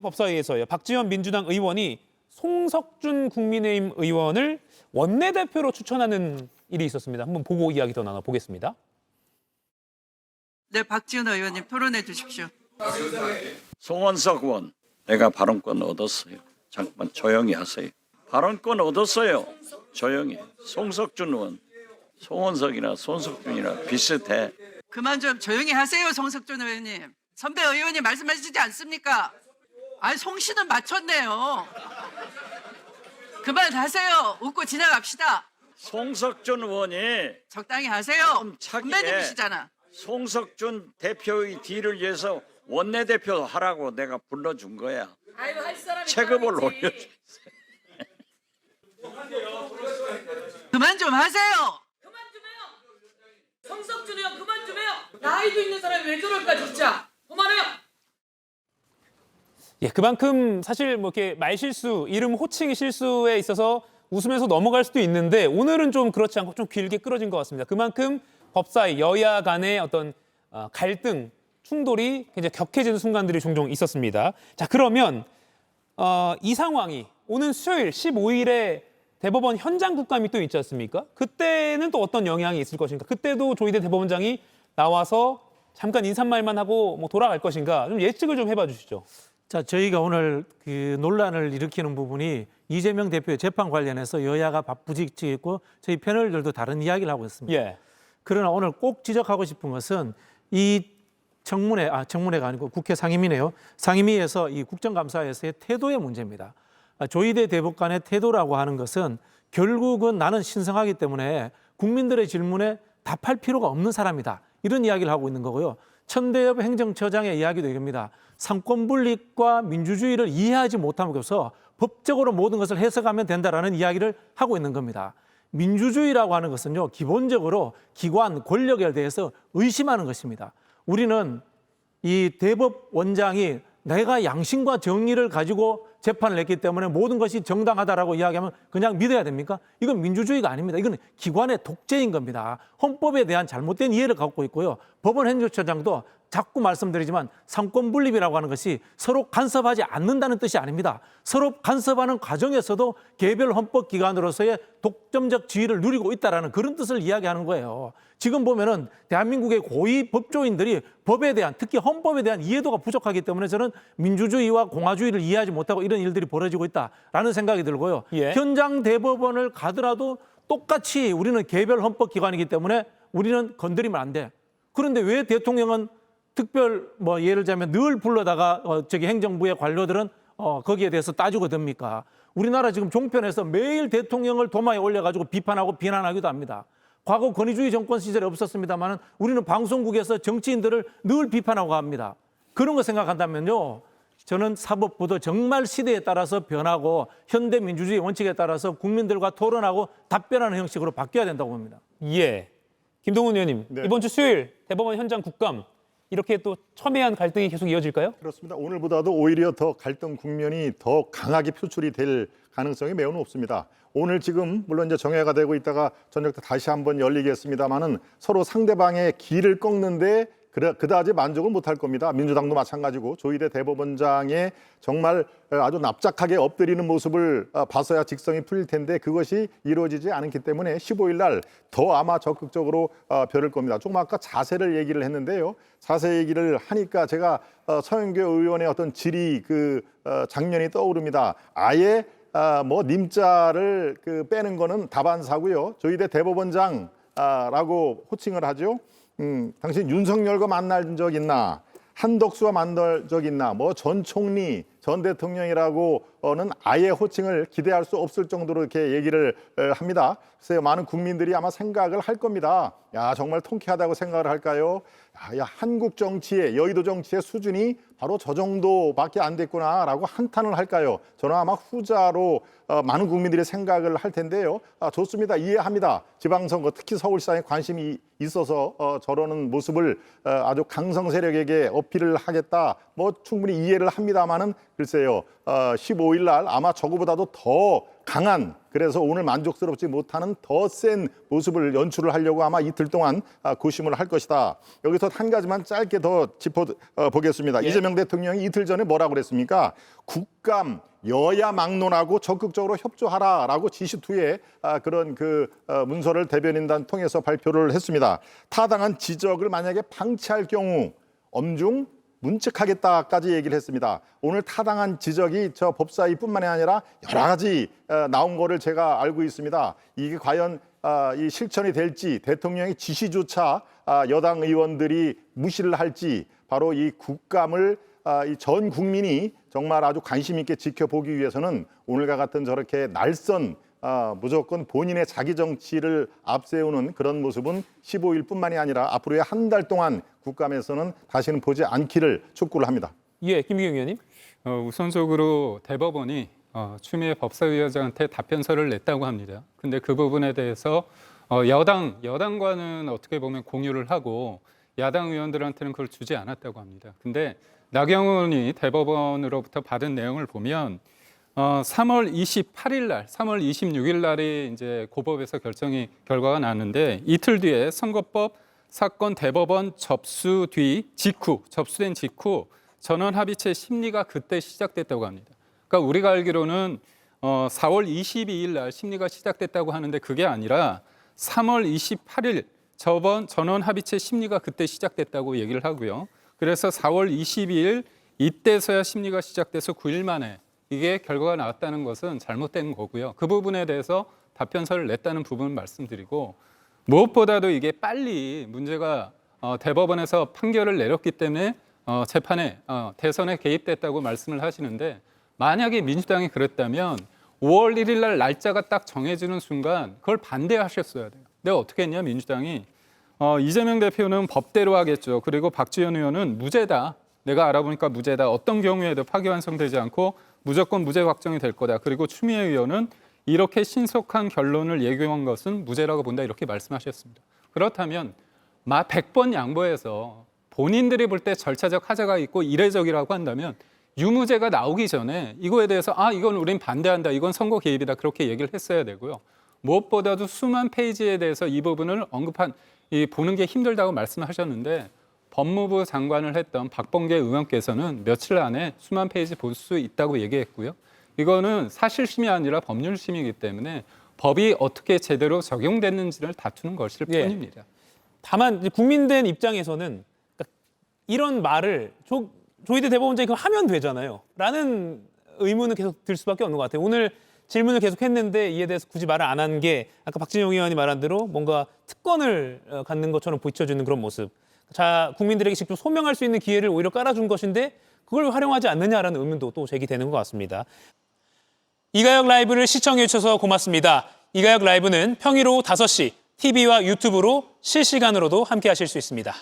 법사위에서요. 박지원 민주당 의원이 송석준 국민의힘 의원을 원내대표로 추천하는 일이 있었습니다. 한번 보고 이야기 더 나눠보겠습니다. 네, 박지원 의원님 토론해 주십시오. 송원석 의원, 내가 발언권 얻었어요. 잠깐만 조용히 하세요. 발언권 얻었어요. 조용히. 송석준 의원, 송원석이나 손석준이나 비슷해. 그만 좀 조용히 하세요, 송석준 의원님. 선배 의원님 말씀하시지 않습니까? 아니, 송씨는 맞췄네요. 그만하세요. 웃고 지나갑시다. 송석준 의원이 적당히 하세요. 차기에 선배님이시잖아. 송석준 대표의 뒤를 위해서 원내대표 하라고 내가 불러준 거야. 아이고, 할 사람이 체급을 따로 있지. 올려줘. 그만 좀 하세요. 그만 좀 해요. 성석준 의원 그만 좀 해요. 나이도 있는 사람이 왜 저럴까 진짜. 그만해요. 예, 그만큼 사실 뭐 이렇게 말실수, 이름 호칭 실수에 있어서 웃으면서 넘어갈 수도 있는데 오늘은 좀 그렇지 않고 좀 길게 끌어진 것 같습니다. 그만큼 법사위 여야 간의 어떤 갈등, 충돌이 굉장히 격해지는 순간들이 종종 있었습니다. 자, 그러면 이 상황이 오는 수요일 15일에 대법원 현장 국감이 또 있지 않습니까? 그때는 또 어떤 영향이 있을 것인가? 그때도 조희대 대법원장이 나와서 잠깐 인사말만 하고 뭐 돌아갈 것인가? 좀 예측을 좀 해봐 주시죠. 자, 저희가 오늘 그 논란을 일으키는 부분이 이재명 대표의 재판 관련해서 여야가 바쁘직직했고 저희 패널들도 다른 이야기를 하고 있습니다. 예. 그러나 오늘 꼭 지적하고 싶은 것은 이 청문회가 아니고 국회 상임위네요. 상임위에서 이 국정감사에서의 태도의 문제입니다. 조희대 대법관의 태도라고 하는 것은 결국은 나는 신성하기 때문에 국민들의 질문에 답할 필요가 없는 사람이다. 이런 이야기를 하고 있는 거고요. 천대엽 행정처장의 이야기도 이겁니다. 상권분립과 민주주의를 이해하지 못함으로써 법적으로 모든 것을 해석하면 된다라는 이야기를 하고 있는 겁니다. 민주주의라고 하는 것은요, 기본적으로 기관, 권력에 대해서 의심하는 것입니다. 우리는 이 대법원장이 내가 양심과 정의를 가지고 재판을 했기 때문에 모든 것이 정당하다라고 이야기하면 그냥 믿어야 됩니까? 이건 민주주의가 아닙니다. 이건 기관의 독재인 겁니다. 헌법에 대한 잘못된 이해를 갖고 있고요. 법원 행정처장도 자꾸 말씀드리지만 상권분립이라고 하는 것이 서로 간섭하지 않는다는 뜻이 아닙니다. 서로 간섭하는 과정에서도 개별 헌법기관으로서의 독점적 지위를 누리고 있다는 그런 뜻을 이야기하는 거예요. 지금 보면은 대한민국의 고위 법조인들이 법에 대한, 특히 헌법에 대한 이해도가 부족하기 때문에 저는 민주주의와 공화주의를 이해하지 못하고 이런 일들이 벌어지고 있다라는 생각이 들고요. 예. 현장 대법원을 가더라도 똑같이 우리는 개별 헌법기관이기 때문에 우리는 건드리면 안 돼. 그런데 왜 대통령은 특별 예를 들자면 늘 불러다가 행정부의 관료들은 거기에 대해서 따지고 듭니까? 우리나라 지금 종편에서 매일 대통령을 도마에 올려가지고 비판하고 비난하기도 합니다. 과거 권위주의 정권 시절에 없었습니다만 우리는 방송국에서 정치인들을 늘 비판하고 합니다. 그런 거 생각한다면요, 저는 사법부도 정말 시대에 따라서 변하고 현대 민주주의 원칙에 따라서 국민들과 토론하고 답변하는 형식으로 바뀌어야 된다고 봅니다. 예. 김동훈 의원님, 네. 이번 주 수요일 대법원 현장 국감 이렇게 또 첨예한 갈등이 계속 이어질까요? 그렇습니다. 오늘보다도 오히려 더 갈등 국면이 더 강하게 표출이 될 가능성이 매우 높습니다. 오늘 지금 물론 이제 정회가 되고 있다가 저녁 때 다시 한번 열리겠습니다만은 서로 상대방의 길을 꺾는데 그다지 만족을 못할 겁니다. 민주당도 마찬가지고 조희대 대법원장의 정말 아주 납작하게 엎드리는 모습을 봐서야 직성이 풀릴 텐데 그것이 이루어지지 않기 때문에 15일 날 더 아마 적극적으로 벼를 겁니다. 조금 아까 자세를 얘기를 했는데요. 자세 얘기를 하니까 제가 서영교 의원의 어떤 질의 장면이 떠오릅니다. 아예 님자를 빼는 거는 다반사고요. 조희대 대법원장라고 호칭을 하죠. 당신 윤석열과 만난 적 있나? 한덕수와 만날 적 있나? 전 총리, 전 대통령이라고는 아예 호칭을 기대할 수 없을 정도로 이렇게 얘기를 합니다. 그래서 많은 국민들이 아마 생각을 할 겁니다. 야, 정말 통쾌하다고 생각을 할까요? 야, 한국 정치의, 여의도 정치의 수준이 바로 저 정도밖에 안 됐구나라고 한탄을 할까요? 저는 아마 후자로 많은 국민들이 생각을 할 텐데요. 좋습니다. 이해합니다. 지방선거, 특히 서울시장에 관심이 있어서 저러는 모습을 아주 강성 세력에게 어필을 하겠다. 충분히 이해를 합니다만은 글쎄요, 15일 날 아마 저거보다도 더 강한, 그래서 오늘 만족스럽지 못하는 더 센 모습을 연출을 하려고 아마 이틀 동안 고심을 할 것이다. 여기서 한 가지만 짧게 더 짚어보겠습니다. 이재명 대통령이 이틀 전에 뭐라고 그랬습니까? 국감 여야 막론하고 적극적으로 협조하라라고 지시2의 그런 문서를 대변인단 통해서 발표를 했습니다. 타당한 지적을 만약에 방치할 경우 엄중 문책하겠다까지 얘기를 했습니다. 오늘 타당한 지적이 저 법사위뿐만이 아니라 여러 가지 나온 거를 제가 알고 있습니다. 이게 과연 이 실천이 될지, 대통령의 지시조차 여당 의원들이 무시를 할지, 바로 이 국감을 이 전 국민이 정말 아주 관심 있게 지켜보기 위해서는 오늘과 같은 저렇게 날선 무조건 본인의 자기 정치를 앞세우는 그런 모습은 15일뿐만이 아니라 앞으로의 한 달 동안 국감에서는 다시는 보지 않기를 촉구를 합니다. 예, 김기경 의원님. 우선적으로 대법원이 추미애 법사위원장한테 답변서를 냈다고 합니다. 근데 그 부분에 대해서 여당과는 어떻게 보면 공유를 하고 야당 의원들한테는 그걸 주지 않았다고 합니다. 근데 나경원이 대법원으로부터 받은 내용을 보면 3월 28일 날, 3월 26일 날이 이제 고법에서 결과가 나는데 이틀 뒤에 선거법 사건 대법원 접수된 직후 전원 합의체 심리가 그때 시작됐다고 합니다. 그러니까 우리가 알기로는 4월 22일 날 심리가 시작됐다고 하는데 그게 아니라 3월 28일 전원 합의체 심리가 그때 시작됐다고 얘기를 하고요. 그래서 4월 22일 이때서야 심리가 시작돼서 9일 만에 이게 결과가 나왔다는 것은 잘못된 거고요. 그 부분에 대해서 답변서를 냈다는 부분을 말씀드리고, 무엇보다도 이게 빨리 문제가 대법원에서 판결을 내렸기 때문에 재판에 대선에 개입됐다고 말씀을 하시는데, 만약에 민주당이 그랬다면 5월 1일 날 날짜가 딱 정해지는 순간 그걸 반대하셨어야 돼요. 근데 어떻게 했냐, 민주당이 이재명 대표는 법대로 하겠죠. 그리고 박지원 의원은 무죄다. 내가 알아보니까 무죄다. 어떤 경우에도 파기환송되지 않고 무조건 무죄 확정이 될 거다. 그리고 추미애 의원은 이렇게 신속한 결론을 예고한 것은 무죄라고 본다. 이렇게 말씀하셨습니다. 그렇다면 100번 양보해서 본인들이 볼 때 절차적 하자가 있고 이례적이라고 한다면 유무죄가 나오기 전에 이거에 대해서 이건 우린 반대한다. 이건 선거 개입이다. 그렇게 얘기를 했어야 되고요. 무엇보다도 수만 페이지에 대해서 이 부분을 보는 게 힘들다고 말씀하셨는데, 법무부 장관을 했던 박범계 의원께서는 며칠 안에 수만 페이지 볼 수 있다고 얘기했고요. 이거는 사실심이 아니라 법률심이기 때문에 법이 어떻게 제대로 적용됐는지를 다투는 것일 뿐입니다. 다만 이제 국민된 입장에서는 이런 말을 조희대 대법원장이 그럼 하면 되잖아요. 라는 의문은 계속 들 수밖에 없는 것 같아요. 오늘 질문을 계속 했는데 이에 대해서 굳이 말을 안 한 게 아까 박진영 의원이 말한 대로 뭔가 특권을 갖는 것처럼 비춰주는 그런 모습. 자, 국민들에게 직접 소명할 수 있는 기회를 오히려 깔아준 것인데 그걸 활용하지 않느냐라는 의문도 또 제기되는 것 같습니다. 이가혁 라이브를 시청해 주셔서 고맙습니다. 이가혁 라이브는 평일 오후 5시 TV와 유튜브로 실시간으로도 함께 하실 수 있습니다.